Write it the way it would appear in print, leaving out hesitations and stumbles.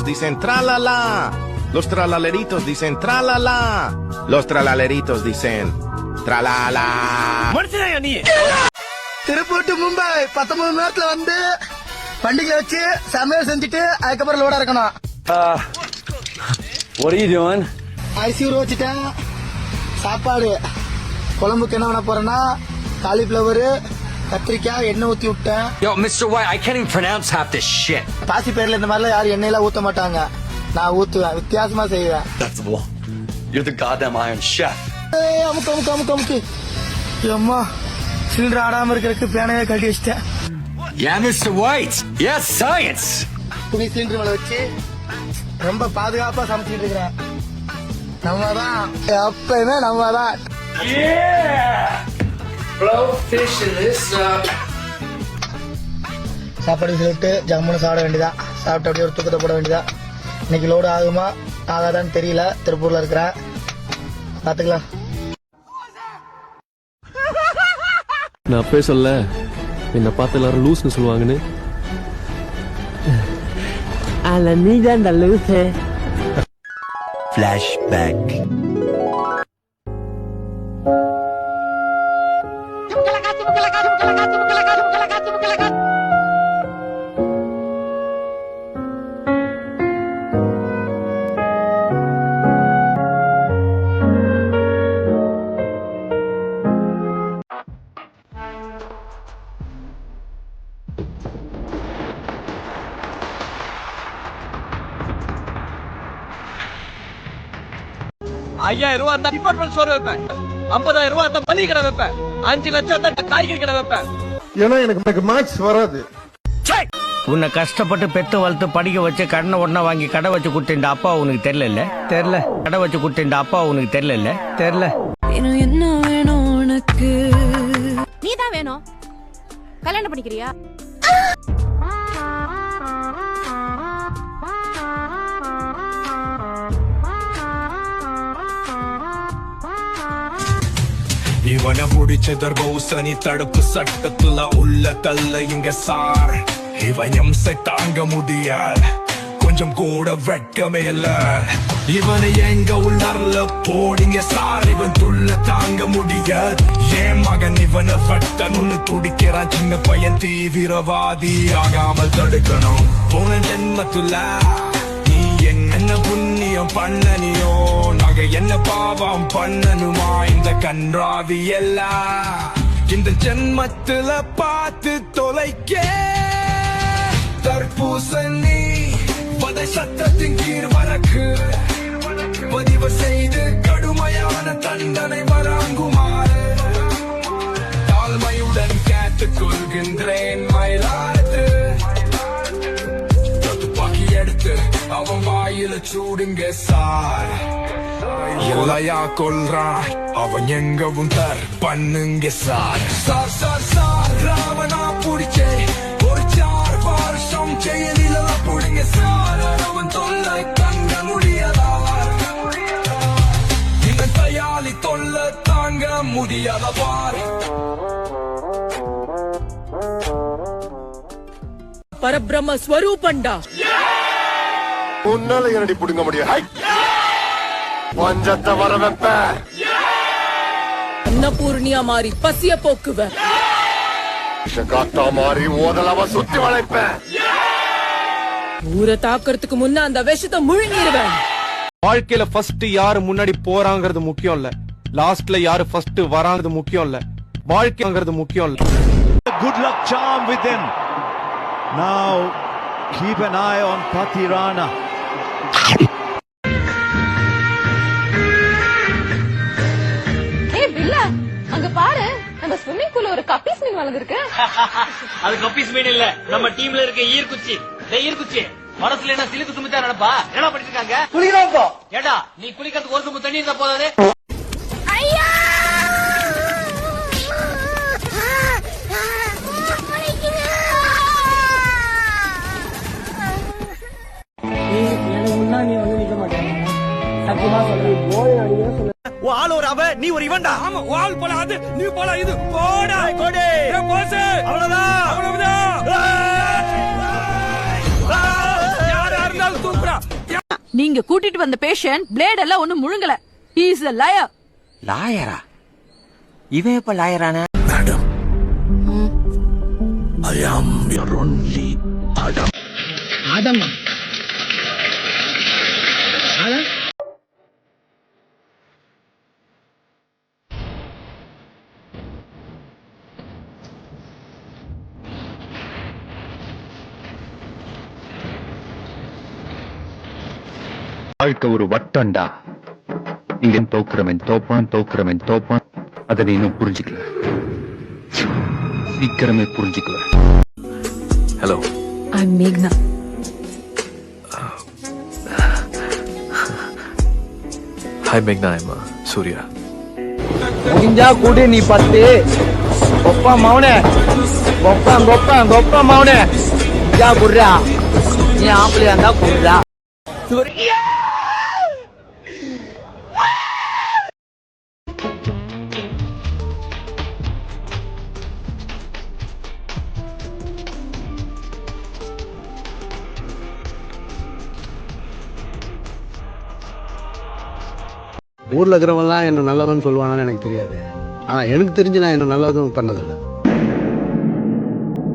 dicen tralala. Los tralaleritos dicen tralala. Los tralaleritos dicen tralala. Tiruppur to Mumbai 19 மணி நேரத்துல வந்து வண்டிகளை வச்சு சமையல் செஞ்சுட்டு அதுக்கப்புறம் லோடா இருக்கணும். What are you doing? அரிசி ஊற வச்சுட்டேன். சாப்பாடு குழம்புக்கு என்ன பண்ண போறேன்னா காலிஃபிளவர் கத்திரிக்காய் எண்ணெய் ஊத்தி விட்டேன். Yo, Mr. White, I can't even pronounce half this shit. பாசி பேர்ல இந்த மாதிரிலாம் யாரும் எண்ணெயெல்லாம் ஊத்த மாட்டாங்க. நான் ஊத்துவேன், வித்தியாசமா செய்வேன். That's the wall. You're the goddamn Iron Chef. அமுக்கு அம்மா சிலிண்டர் ஆடாம இருக்கிறதுக்கு பேனையே கட்டி வச்சிட்டேன். Yeah, Mr. White. Yes, science. துணி சிலிண்டர் மேல வச்சு ரொம்ப பாதுகாப்பா சமைச்சிட்டு இருக்கிறேன். நம்மதான் எப்பயுமே நம்மதான். சாப்பாடு சொல்லிட்டு ஜம்முன்னு சாப்பிட வேண்டியதா. சாப்பிட்டு அப்படியே ஒரு தூக்கத்தை போட வேண்டியதா. இன்னைக்கு லோடு ஆகுமா ஆகாதான்னு தெரியல. திருப்பூர்ல இருக்கிறேன், பாத்துக்கலாம். நான் அப்பவே சொல்ல என்ன பார்த்து எல்லாரும் லூஸ்னு சொல்லுவாங்கன்னு. அல்ல நீதான் இந்த லூசு. Flashback. ₹5000 அந்த டிபார்ட்மெண்ட் ஸ்டோர் வைப்பேன். ₹50,000 அந்த மளிகை கடை வைப்பேன். 5 லட்சம் அந்த காய்கறி கடை வைப்பேன். ஏன்னா எனக்கு மார்க்ஸ் வராது. உன்னை கஷ்டப்பட்டு பெத்து வளர்த்து படிக்க வச்சு கடனை உடனே வாங்கி கடை வச்சு கொடுத்த அப்பா உனக்கு தெரியல. கடை வச்சு கொடுத்த அப்பா உனக்கு தெரியல. என்ன வேணும் உனக்கு? நீதான் வேணும். கல்யாணம் பண்ணிக்கிறியா? இவனை முடிச்சதர் கௌசனி தடுப்பு சட்டத்துல உள்ள கல்ல இங்க சார். இவன் எம்சை தாங்க முடியாது, கொஞ்சம் கூட வெட்கமே இல்ல. இவனை எங்க உள்ளார்ல போடிங்க சார். இவன் துள்ள தாங்க முடியாது. என் மகன் இவனை வெட்டணும்னு துடிக்கிறான். சின்ன பையன் தீவிரவாதி ஆகாமல் தடுக்கணும். போன ஜென்மத்துல நீ என்ன புண்ணியம் பண்ணனியோ, நாங்க என்ன பாவம் பண்ணனுமா? இந்த கன்றாவி எல்லாம் இந்த ஜென்மத்துல பார்த்து தொலைக்க. தர்பூசணி பதை சத்தத்தின் கீழ் வரக்கு பதிவு செய்து கடுமையான தண்டனை வழங்குமாறு தாழ்மையுடன் கேட்டுக் கொள்கின்றேன். மயிலாடுது துப்பாக்கி எடுத்து அவன் வாயில சூடுங்க சார். இல்லையா கொல்றான் அவன் எங்கவும் தர் பண்ணுங்க sir. Sir sir sir Ravana புடிச்சே ஒரு 4 வருஷம் செயலில புடிங்க சார். அவன் தொல்லை தங்க முடியாதா? இந்த கையாளி தொல்லை தாங்க முடியாத பார். பரபிரம்ம ஸ்வரூபண்டா. உன்னால என்னடி புடுங்க முடியும்? பஞ்சத்தை வர வைப்ப. அன்னபூர்ணியா மாறி பசிய போக்குவ. காத்தா மாறி ஓதலாவ சுத்தி வளைப்ப. ஊரை தாக்குறதுக்கு முன்ன அந்த விஷத்தை முழுங்கிடுவேன். வாழ்க்கையில ஃபர்ஸ்ட் யாரு முன்னாடி போறாங்கிறது முக்கியம் இல்ல, லாஸ்ட்ல யாரு ஃபர்ஸ்ட் வராங்கிறது முக்கியம் இல்ல, வாழ்க்கைங்கிறது முக்கியம் இல்ல. Good luck charm with him. Now keep an eye on Patirana. அங்க பாரு, நம்ம ஸ்விம்மிங் பூல்ல ஒரு கப்பீஸ் மீன் வளர்ந்துருக்கு. அது கப்பீஸ் மீன் இல்ல, நம்ம டீம்ல இருக்க ஈர்க்குச்சி. ஈர்க்குச்சி மனசுல என்ன சிலுக்கு சுமித்தா நடப்பா? என்ன பண்ணிட்டு இருக்காங்க? குளிக்கிறப்போ ஏடா நீ குளிக்கிறதுக்கு ஒரு சொம்பு தண்ணி இருந்தா போதாது. ஆள் ஒரு அவ நீ ஒரு இவன்டா. ஆமா ஆள் போல அது நீ போல இது போடா கோடி போஸ். அவ்வளவுதான் யாரா இருந்தாலும் தூக்குறா. நீங்க கூட்டிட்டு வந்த பேஷண்ட் பிளேட் எல்லாம் ஒண்ணு முழுங்கல. He is a liar. லாயரா? இவன் எப்ப லாயரான? I am your only Adam. ஆதம்மா Adam வாழ்க்கை ஒரு வட்டம்டா. இங்க தோக்குறவன் தோப்பான். அதை நீ இன்னும் புரிஞ்சுக்கல. சீக்கிரமே புரிஞ்சுக்கல. Hello. I'm Meghna. Hi, Meghna. I'm Surya. முடிஞ்சா கூடி நீ 10. கொப்பா மௌனே, கொப்பா மௌனே. ஜா குர்ரா, நீ ஆம்பளையா இருந்தா குர்ரா. ஊர்ல இருக்கிறவங்கலாம் என்ன நல்லவன் சொல்லுவானான்னு எனக்கு தெரியாது. ஆனா எனக்கு தெரிஞ்சு நான் என்ன நல்லதும் பண்ணதில்லை.